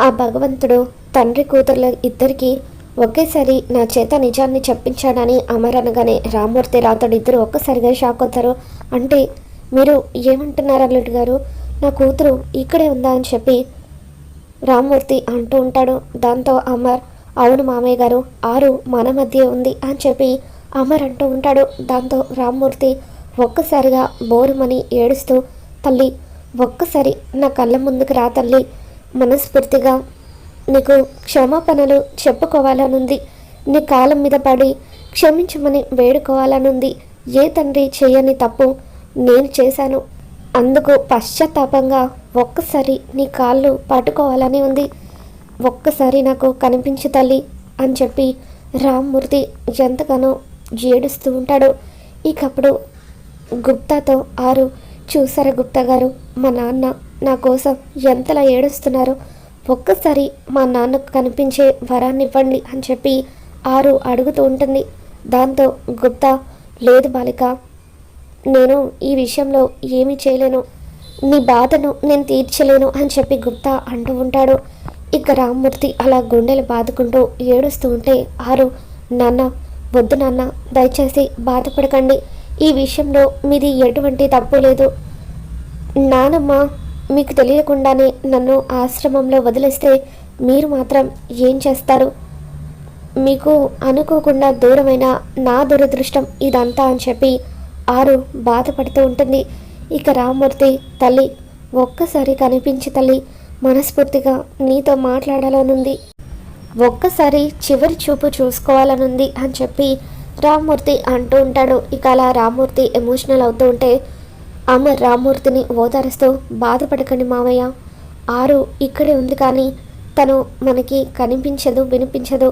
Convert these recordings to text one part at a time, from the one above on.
ఆ భగవంతుడు తండ్రి కూతుర్ల ఇద్దరికి ఒకేసారి నా చేత నిజాన్ని చెప్పించాడని అమర్ అనగానే రామ్మూర్తి రాతడు ఇద్దరు ఒక్కసారిగా షాక్ అవుతారు. అంటే మీరు ఏమంటున్నారు అల్లుడు గారు, నా కూతురు ఇక్కడే ఉందా అని చెప్పి రామ్మూర్తి అంటూ ఉంటాడు. దాంతో అమర్ అవును మామయ్య గారు, ఆరు మన మధ్య ఉంది అని చెప్పి అమర్ అంటూ ఉంటాడు. దాంతో రామ్మూర్తి ఒక్కసారిగా బోరుమని ఏడుస్తూ తల్లి ఒక్కసారి నా కళ్ళ ముందుకు రా తల్లి, మనస్ఫూర్తిగా నీకు క్షమాపణలు చెప్పుకోవాలనుంది, నీ కాలం మీద పడి క్షమించమని వేడుకోవాలనుంది. ఏ తండ్రి చేయని తప్పు నేను చేశాను, అందుకు పశ్చాత్తాపంగా ఒక్కసారి నీ కాళ్ళు పట్టుకోవాలని ఉంది, ఒక్కసారి నాకు కనిపించు తల్లి అని చెప్పి రామ్మూర్తి ఎంతగానో ఏడుస్తూ ఉంటాడు. ఇకప్పుడు గుప్తాతో ఆరు చూసారా గుప్తా గారు, మా నాన్న నా కోసం ఎంతలా ఏడుస్తున్నారు, ఒక్కసారి మా నాన్నకు కనిపించే వరాన్ని ఇవ్వండి అని చెప్పి ఆరు అడుగుతూ ఉంటుంది. దాంతో గుప్తా లేదు బాలిక, నేను ఈ విషయంలో ఏమీ చేయలేను, నీ బాధను నేను తీర్చలేను అని చెప్పి గుప్తా అంటూ ఉంటాడు. ఇక రామ్మూర్తి అలా గుండెలు బాదుకుంటూ ఏడుస్తూ ఉంటే ఆరు నాన్న వద్దు నాన్న, దయచేసి బాధపడకండి, ఈ విషయంలో మీది ఎటువంటి తప్పు లేదు, నానమ్మ మీకు తెలియకుండానే నన్ను ఆశ్రమంలో వదిలేస్తే మీరు మాత్రం ఏం చేస్తారు, మీకు అనుకోకుండా దూరమైన నా దురదృష్టం ఇదంతా అని చెప్పి ఆరు బాధపడుతూ ఉంటుంది. ఇక రామ్మూర్తి తల్లి ఒక్కసారి కనిపించి తల్లి, మనస్ఫూర్తిగా నీతో మాట్లాడాలనుంది, ఒక్కసారి చివరి చూపు చూసుకోవాలనుంది అని చెప్పి రామ్మూర్తి అంటూ ఉంటాడు. ఇక అలా రామ్మూర్తి ఎమోషనల్ అవుతూ ఉంటే అమర్ రామ్మూర్తిని ఓదారుస్తూ బాధపడకండి మామయ్య, ఆరు ఇక్కడే ఉంది కానీ తను మనకి కనిపించదు వినిపించదు,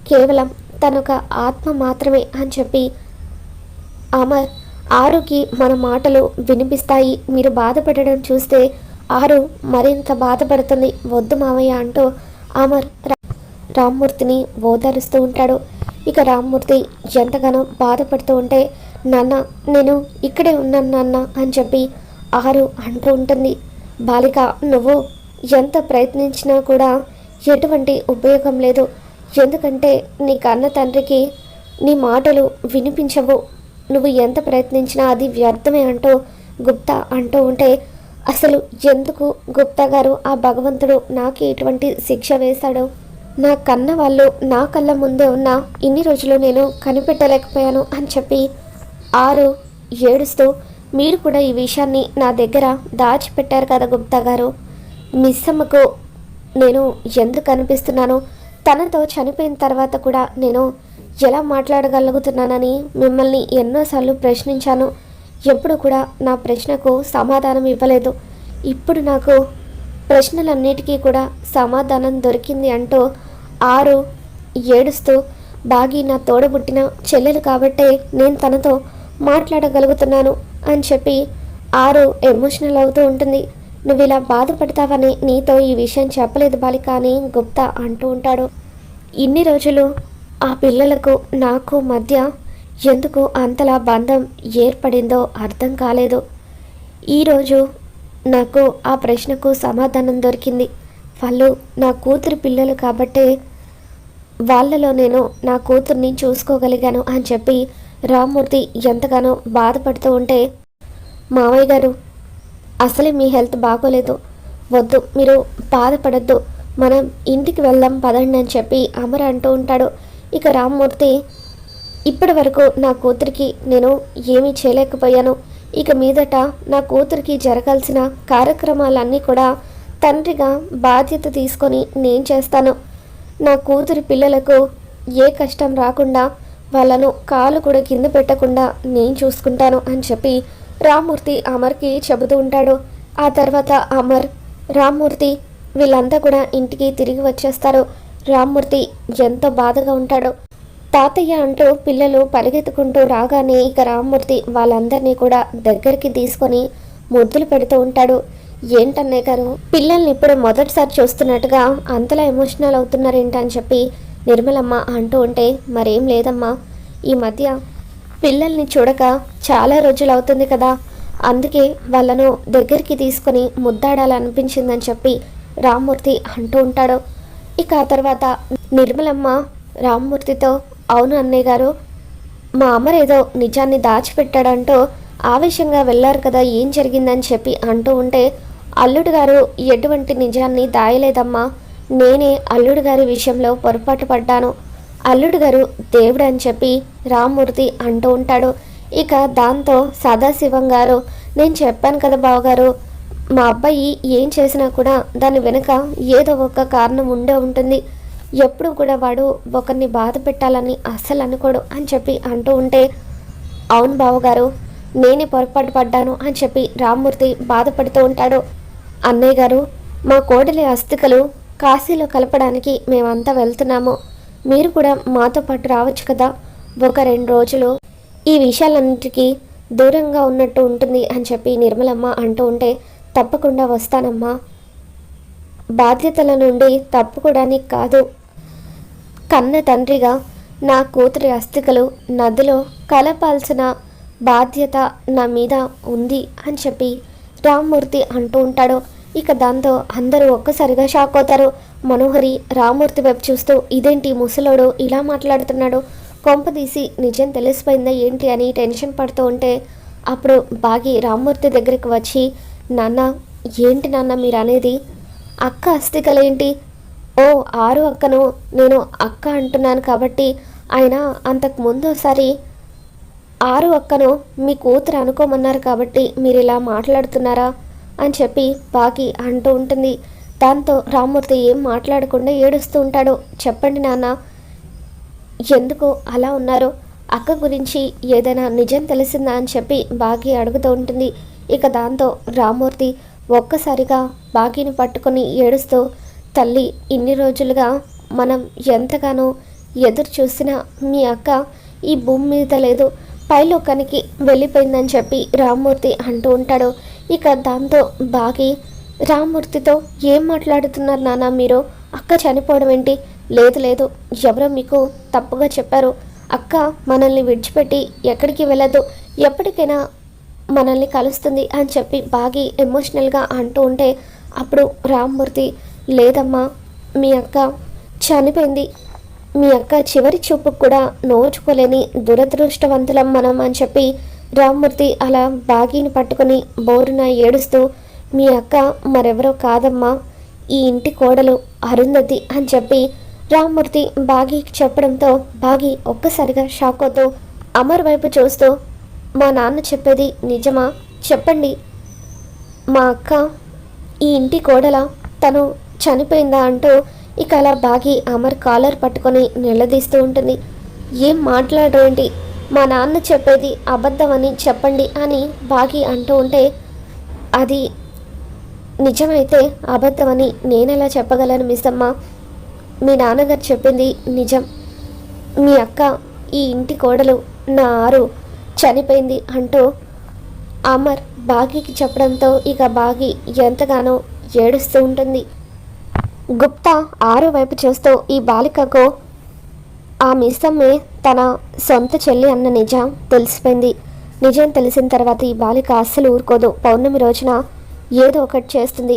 కేవలం తనొక ఆత్మ మాత్రమే అని చెప్పి అమర్ ఆరుకి మన మాటలు వినిపిస్తాయి, మీరు బాధపడడం చూస్తే ఆరు మరింత బాధపడుతుంది, వద్దు మామయ్య అంటూ అమర్ రామ్మూర్తిని ఓదారుస్తూ ఉంటాడు. ఇక రామ్మూర్తి ఎంతగానో బాధపడుతూ ఉంటే నాన్న నేను ఇక్కడే ఉన్నాను నాన్న అని చెప్పి ఆరు అంటూ ఉంటుంది. బాలిక నువ్వు ఎంత ప్రయత్నించినా కూడా ఎటువంటి ఉపయోగం లేదు, ఎందుకంటే నీ కన్న తండ్రికి నీ మాటలు వినిపించవు, నువ్వు ఎంత ప్రయత్నించినా అది వ్యర్థమే అంటూ గుప్తా అంటూ ఉంటే అసలు ఎందుకు గుప్తా గారు ఆ భగవంతుడు నాకు ఎటువంటి శిక్ష వేశాడు, నా కన్న వాళ్ళు నా కళ్ళ ముందే ఉన్న ఇన్ని రోజులు నేను కనిపెట్టలేకపోయాను అని చెప్పి ఆరు ఏడుస్తూ మీరు కూడా ఈ విషయాన్ని నా దగ్గర దాచిపెట్టారు కదా గుప్తా గారు, మిస్సమ్మకు నేను ఎందుకు కనిపిస్తున్నాను, తనతో చనిపోయిన తర్వాత కూడా నేను ఎలా మాట్లాడగలుగుతున్నానని మిమ్మల్ని ఎన్నోసార్లు ప్రశ్నించాను, ఎప్పుడు కూడా నా ప్రశ్నకు సమాధానం ఇవ్వలేదు, ఇప్పుడు నాకు ప్రశ్నలన్నిటికీ కూడా సమాధానం దొరికింది అంటూ ఆరు ఏడుస్తూ బాగి నా తోడబుట్టిన చెల్లెలు కాబట్టే నేను తనతో మాట్లాడగలుగుతున్నాను అని చెప్పి ఆరు ఎమోషనల్ అవుతూ ఉంటుంది. నువ్వు ఇలా బాధపడతావని నీతో ఈ విషయం చెప్పలేదు బాలిక అని గుప్తా అంటూ ఉంటాడు. ఇన్ని రోజులు ఆ పిల్లలకు నాకు మధ్య ఎందుకు అంతలా బంధం ఏర్పడిందో అర్థం కాలేదు, ఈరోజు నాకు ఆ ప్రశ్నకు సమాధానం దొరికింది, వాళ్ళు నా కూతురు పిల్లలు కాబట్టే వాళ్ళలో నేను నా కూతుర్ని చూసుకోగలిగాను అని చెప్పి రామ్మూర్తి ఎంతగానో బాధపడుతూ ఉంటే మావయ్య గారు అసలే మీ హెల్త్ బాగోలేదు, వద్దు మీరు బాధపడద్దు, మనం ఇంటికి వెళ్దాం పదండి అని చెప్పి అమర్ అంటూ ఉంటాడు. ఇక రామ్మూర్తి ఇప్పటి వరకు నా కూతురికి నేను ఏమీ చేయలేకపోయాను, ఇక మీదట నా కూతురికి జరగాల్సిన కార్యక్రమాలన్నీ కూడా తండ్రిగా బాధ్యత తీసుకొని నేను చేస్తాను, నా కూతురి పిల్లలకు ఏ కష్టం రాకుండా వాళ్ళను కాలు కూడా కింద పెట్టకుండా నేను చూసుకుంటాను అని చెప్పి రామ్మూర్తి అమర్కి చెబుతూ ఉంటాడు. ఆ తర్వాత అమర్ రామ్మూర్తి వీళ్ళంతా కూడా ఇంటికి తిరిగి వచ్చేస్తారు. రామ్మూర్తి ఎంతో బాధగా ఉంటాడు. తాతయ్య అంటూ పిల్లలు పరిగెత్తుకుంటూ రాగానే ఇక రామ్మూర్తి వాళ్ళందరినీ కూడా దగ్గరికి తీసుకొని ముద్దులు పెడుతూ ఉంటాడు. ఏంటన్నయ్య గారు పిల్లల్ని ఇప్పుడు మొదటిసారి చూస్తున్నట్టుగా అంతలా ఎమోషనల్ అవుతున్నారేంటని చెప్పి నిర్మలమ్మ అంటూ ఉంటే మరేం లేదమ్మా, ఈ మధ్య పిల్లల్ని చూడక చాలా రోజులు అవుతుంది కదా, అందుకే వాళ్ళను దగ్గరికి తీసుకొని ముద్దాడాలనిపించిందని చెప్పి రామ్మూర్తి అంటూ ఉంటాడు. ఇక ఆ తర్వాత నిర్మలమ్మ రామ్మూర్తితో, అవును అన్నయ్య గారు, మా అమర్ ఏదో నిజాన్ని దాచిపెట్టాడంటూ ఆవేశంగా వెళ్ళారు కదా, ఏం జరిగిందని చెప్పి అంటూ ఉంటే, అల్లుడు గారు ఎటువంటి నిజాన్ని దాయలేదమ్మా, నేనే అల్లుడు గారి విషయంలో పొరపాటు పడ్డాను, అల్లుడు గారు దేవుడు అని చెప్పి రామ్మూర్తి అంటూ ఉంటాడు. ఇక దాంతో సదాశివం గారు, నేను చెప్పాను కదా బావగారు, మా అబ్బాయి ఏం చేసినా కూడా దాని వెనుక ఏదో ఒక కారణం ఉండే ఉంటుంది, ఎప్పుడు కూడా వాడు ఒకరిని బాధ పెట్టాలని అస్సలు అనుకోడు అని చెప్పి అంటూ ఉంటే, అవును బావగారు, నేనే పొరపాటు పడ్డాను అని చెప్పి రామ్మూర్తి బాధపడుతూ ఉంటాడు. అన్నయ్య గారు, మా కోడలి అస్థికలు కాశీలో కలపడానికి మేమంతా వెళ్తున్నాము, మీరు కూడా మాతో పాటు రావచ్చు కదా, ఒక 2 రోజులు ఈ విషయాలన్నిటికీ దూరంగా ఉన్నట్టు ఉంటుంది అని చెప్పి నిర్మలమ్మ అంటూ ఉంటే, తప్పకుండా వస్తానమ్మా, బాధ్యతల నుండి తప్పుకోవడానికి కాదు, కన్న తండ్రిగా నా కూతురి అస్థికలు నదిలో కలపాల్సిన బాధ్యత నా మీద ఉంది అని చెప్పి రామ్మూర్తి అంటూ ఉంటాడు. ఇక దాంతో అందరూ ఒక్కసారిగా షాక్ అవుతారు. మనోహరి రామ్మూర్తి వైపు చూస్తూ, ఇదేంటి ముసలోడు ఇలా మాట్లాడుతున్నాడు, కొంపదీసి నిజం తెలిసిపోయిందా ఏంటి అని టెన్షన్ పడుతూ ఉంటే, అప్పుడు బాగి రామ్మూర్తి దగ్గరికి వచ్చి, నాన్న, ఏంటి నాన్న మీరు అనేది, అక్క అస్థికలేంటి, ఓ 6 అక్కను నేను అక్క అంటున్నాను కాబట్టి, ఆయన అంతకు ముందు ఒకసారి 6 అక్కను మీ కూతురు అనుకోమన్నారు కాబట్టి మీరు ఇలా మాట్లాడుతున్నారా అని చెప్పి బాగి అంటూ ఉంటుంది. దాంతో రామ్మూర్తి ఏం మాట్లాడకుండా ఏడుస్తూ ఉంటాడు. చెప్పండి నాన్న, ఎందుకు అలా ఉన్నారు, అక్క గురించి ఏదైనా నిజం తెలిసిందా అని చెప్పి బాగి అడుగుతూ ఉంటుంది. ఇక దాంతో రామ్మూర్తి ఒక్కసారిగా బాగిని పట్టుకొని ఏడుస్తూ, తల్లి, ఇన్ని రోజులుగా మనం ఎంతగానో ఎదురు చూసినా మీ అక్క ఈ భూమి మీద లేదు, పైలోకానికి వెళ్ళిపోయిందని చెప్పి రామ్మూర్తి అంటూ ఉంటాడు. ఇక దాంతో బాగి రామ్మూర్తితో, ఏం మాట్లాడుతున్నారు నాన్న మీరు, అక్క చనిపోవడం ఏంటి, లేదు లేదు, ఎవరో మీకు తప్పుగా చెప్పారు, అక్క మనల్ని విడిచిపెట్టి ఎక్కడికి వెళ్ళదు, ఎప్పటికైనా మనల్ని కలుస్తుంది అని చెప్పి బాగి ఎమోషనల్గా అంటూ ఉంటే, అప్పుడు రామ్మూర్తి, లేదమ్మా, మీ అక్క చనిపోయింది, మీ అక్క చివరి చూపుకు కూడా నోచుకోలేని దురదృష్టవంతులం మనం అని చెప్పి రామ్మూర్తి అలా బాగిని పట్టుకొని బోరున ఏడుస్తూ, మీ అక్క మరెవరో కాదమ్మా, ఈ ఇంటి కోడలు అరుంధతి అని చెప్పి రామ్మూర్తి బాగికి చెప్పడంతో బాగి ఒక్కసారిగా షాక్ అవుతూ అమర్ వైపు చూస్తూ, మా నాన్న చెప్పేది నిజమా, చెప్పండి, మా అక్క ఈ ఇంటి కోడల, తను చనిపోయిందా అంటూ ఇక అలా బాగి అమర్ కాలర్ పట్టుకొని నిలదీస్తూ ఉంటుంది. ఏం మాట్లాడరేంటి, మా నాన్న చెప్పేది అబద్ధమని చెప్పండి అని బాగి అంటూ ఉంటే, అది నిజమైతే అబద్ధమని నేనెలా చెప్పగలను మిస్సమ్మ, మీ నాన్నగారు చెప్పింది నిజం, మీ అక్క ఈ ఇంటి కోడలు నా ఆరు చనిపోయింది అంటూ అమర్ బాగికి చెప్పడంతో ఇక బాగి ఎంతగానో ఏడుస్తూ ఉంటుంది. గుప్తా ఆరు వైపు చూస్తూ, ఈ బాలికకు ఆ మిస్సమ్మే తన సొంత చెల్లి అన్న నిజం తెలిసిపోయింది. నిజం తెలిసిన తర్వాత ఈ బాలిక అస్సలు ఊరుకోదు. పౌర్ణమి రోజున ఏదో ఒకటి చేస్తుంది.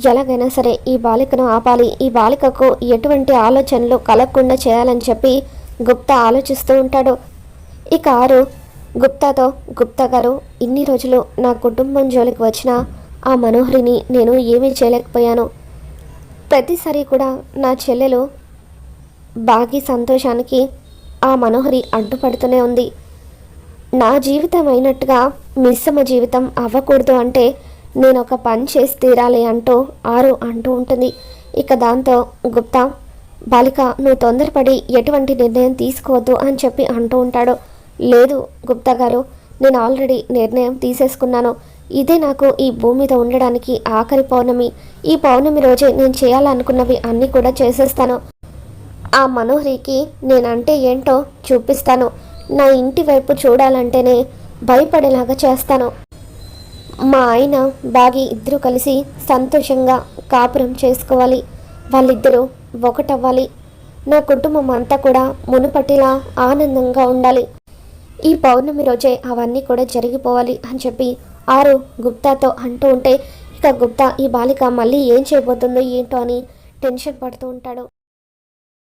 ఎలాగైనా సరే ఈ బాలికను ఆపాలి, ఈ బాలికకు ఎటువంటి ఆలోచనలు కలగకుండా చేయాలని చెప్పి గుప్తా ఆలోచిస్తూ ఉంటాడు. ఇక ఆరు గుప్తాతో, గుప్తా గారు, ఇన్ని రోజులు నా కుటుంబం జోలికి వచ్చిన ఆ మనోహరిని నేను ఏమీ చేయలేకపోయాను. ప్రతిసారి కూడా నా చెల్లెలు బాగి సంతోషానికి ఆ మనోహరి అడ్డుపడుతూనే ఉంది. నా జీవితం అయినట్టుగా మిస్సమ్మ జీవితం అవ్వకూడదు అంటే నేను ఒక పని చేసి తీరాలి అంటూ ఆరు అంటూ ఉంటుంది. ఇక దాంతో గుప్తా, బాలిక, నువ్వు తొందరపడి ఎటువంటి నిర్ణయం తీసుకోవద్దు అని చెప్పి అంటూ ఉంటాడు. లేదు గుప్తా గారు, నేను ఆల్రెడీ నిర్ణయం తీసేసుకున్నాను. ఇదే నాకు ఈ భూమి మీద ఉండడానికి ఆఖరి పౌర్ణమి. ఈ పౌర్ణమి రోజే నేను చేయాలనుకున్నవి అన్నీ కూడా చేసేస్తాను. ఆ మనోహరికి నేనంటే ఏంటో చూపిస్తాను. నా ఇంటి వైపు చూడాలంటేనే భయపడేలాగా చేస్తాను. మా ఆయన బాగి ఇద్దరు కలిసి సంతోషంగా కాపురం చేసుకోవాలి. వాళ్ళిద్దరూ ఒకటవ్వాలి. నా కుటుంబం అంతా కూడా మునుపటిలా ఆనందంగా ఉండాలి. ఈ పౌర్ణమి రోజే అవన్నీ కూడా జరిగిపోవాలి అని చెప్పి ఆరు గుప్తాతో అంటూ ఉంటే ఇక గుప్తా ఈ బాలిక మళ్ళీ ఏం చేయబోతుందో ఏంటో అని టెన్షన్ పడుతూ ఉంటాడు.